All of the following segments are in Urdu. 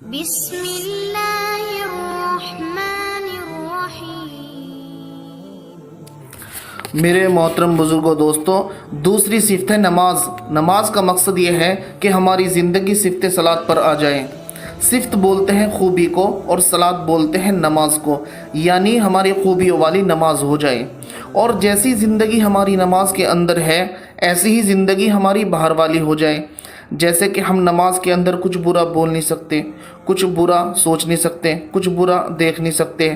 بسم اللہ الرحمن الرحیم۔ میرے محترم بزرگوں دوستوں، دوسری صفت ہے نماز۔ نماز کا مقصد یہ ہے کہ ہماری زندگی صفت صلاۃ پر آ جائے۔ صفت بولتے ہیں خوبی کو اور صلاۃ بولتے ہیں نماز کو، یعنی ہماری خوبیوں والی نماز ہو جائے۔ اور جیسی زندگی ہماری نماز کے اندر ہے ایسی ہی زندگی ہماری باہر والی ہو جائے۔ جیسے کہ ہم نماز کے اندر کچھ برا بول نہیں سکتے، کچھ برا سوچ نہیں سکتے، کچھ برا دیکھ نہیں سکتے،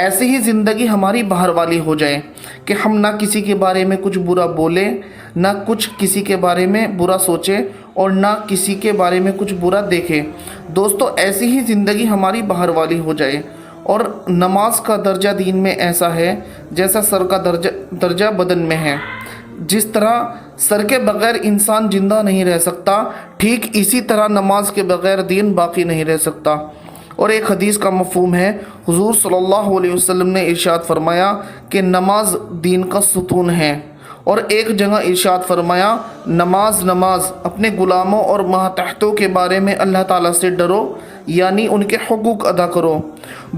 ایسی ہی زندگی ہماری باہر والی ہو جائے کہ ہم نہ کسی کے بارے میں کچھ برا بولیں، نہ کچھ کسی کے بارے میں برا سوچیں اور نہ کسی کے بارے میں کچھ برا دیکھیں۔ دوستو، ایسی ہی زندگی ہماری باہر والی ہو جائے۔ اور نماز کا درجہ دین میں ایسا ہے جیسا سر کا درجہ بدن میں ہے۔ جس طرح سر کے بغیر انسان زندہ نہیں رہ سکتا، ٹھیک اسی طرح نماز کے بغیر دین باقی نہیں رہ سکتا۔ اور ایک حدیث کا مفہوم ہے، حضور صلی اللہ علیہ وسلم نے ارشاد فرمایا کہ نماز دین کا ستون ہے۔ اور ایک جگہ ارشاد فرمایا، نماز نماز اپنے غلاموں اور ماتحتوں کے بارے میں اللہ تعالیٰ سے ڈرو، یعنی ان کے حقوق ادا کرو۔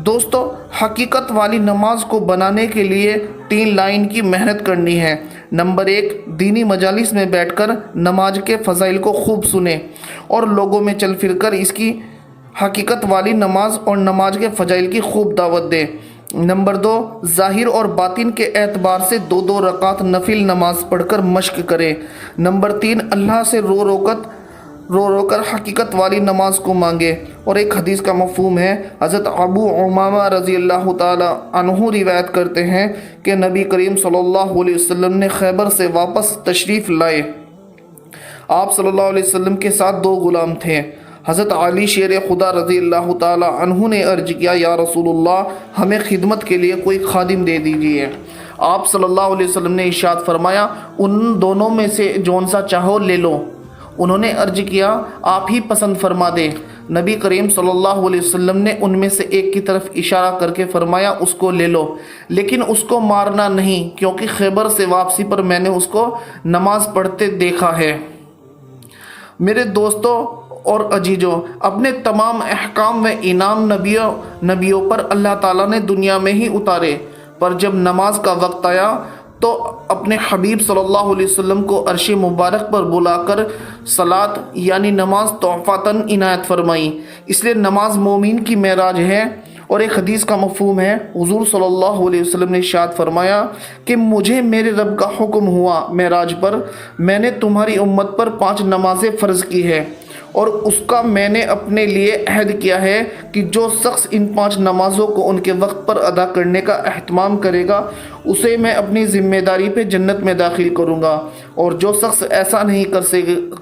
دوستو، حقیقت والی نماز کو بنانے کے لیے 3 لائن کی محنت کرنی ہے۔ نمبر 1، دینی مجالس میں بیٹھ کر نماز کے فضائل کو خوب سنیں اور لوگوں میں چل پھر کر اس کی حقیقت والی نماز اور نماز کے فضائل کی خوب دعوت دیں۔ نمبر 2، ظاہر اور باطن کے اعتبار سے 2 رکعت نفل نماز پڑھ کر مشق کریں۔ نمبر 3، اللہ سے رو رو کر حقیقت والی نماز کو مانگے۔ اور ایک حدیث کا مفہوم ہے، حضرت ابو امامہ رضی اللہ تعالی عنہ روایت کرتے ہیں کہ نبی کریم صلی اللہ علیہ وسلم نے خیبر سے واپس تشریف لائے۔ آپ صلی اللہ علیہ وسلم کے ساتھ 2 غلام تھے۔ حضرت علی شیر خدا رضی اللہ تعالی عنہ نے عرض کیا، یا رسول اللہ، ہمیں خدمت کے لیے کوئی خادم دے دیجیے۔ آپ صلی اللہ علیہ وسلم نے ارشاد فرمایا، ان دونوں میں سے جون سا چاہو لے لو۔ انہوں نے عرض کیا، آپ ہی پسند فرما دیں۔ نبی کریم صلی اللہ علیہ وسلم نے ان میں سے ایک کی طرف اشارہ کر کے فرمایا، اس کو لے لو، لیکن اس کو مارنا نہیں، کیونکہ خیبر سے واپسی پر میں نے اس کو نماز پڑھتے دیکھا ہے۔ میرے دوستوں اور عزیزوں، اپنے تمام احکام و انعام نبیوں پر اللہ تعالیٰ نے دنیا میں ہی اتارے، پر جب نماز کا وقت آیا تو اپنے حبیب صلی اللہ علیہ وسلم کو عرش مبارک پر بلا کر صلاۃ یعنی نماز تحفۃً عنایت فرمائی۔ اس لیے نماز مومن کی معراج ہے۔ اور ایک حدیث کا مفہوم ہے، حضور صلی اللہ علیہ وسلم نے ارشاد فرمایا کہ مجھے میرے رب کا حکم ہوا معراج پر، میں نے تمہاری امت پر 5 نمازیں فرض کی ہے، اور اس کا میں نے اپنے لیے عہد کیا ہے کہ جو شخص ان 5 نمازوں کو ان کے وقت پر ادا کرنے کا اہتمام کرے گا، اسے میں اپنی ذمہ داری پہ جنت میں داخل کروں گا، اور جو شخص ایسا نہیں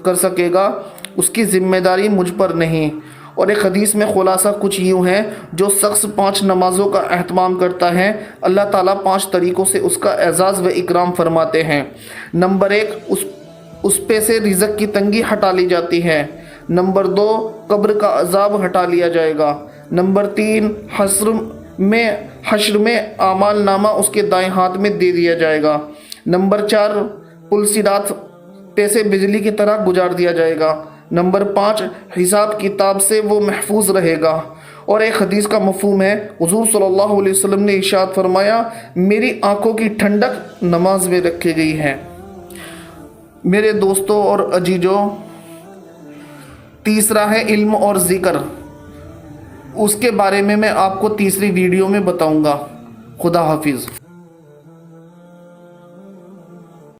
کر سکے گا، اس کی ذمہ داری مجھ پر نہیں۔ اور ایک حدیث میں خلاصہ کچھ یوں ہے، جو شخص 5 نمازوں کا اہتمام کرتا ہے، اللہ تعالیٰ 5 طریقوں سے اس کا اعزاز و اکرام فرماتے ہیں۔ نمبر 1، اس پہ سے رزق کی تنگی ہٹا لی جاتی ہے۔ نمبر 2، قبر کا عذاب ہٹا لیا جائے گا۔ نمبر 3، حشر میں اعمال نامہ اس کے دائیں ہاتھ میں دے دیا جائے گا۔ نمبر 4، پل صراط پہ سے بجلی کی طرح گزار دیا جائے گا۔ نمبر 5، حساب کتاب سے وہ محفوظ رہے گا۔ اور ایک حدیث کا مفہوم ہے، حضور صلی اللہ علیہ وسلم نے ارشاد فرمایا، میری آنکھوں کی ٹھنڈک نماز میں رکھی گئی ہے۔ میرے دوستوں اور عزیزوں، تیسرا ہے علم اور ذکر۔ اس کے بارے میں آپ کو تیسری ویڈیو میں بتاؤں گا۔ خدا حافظ۔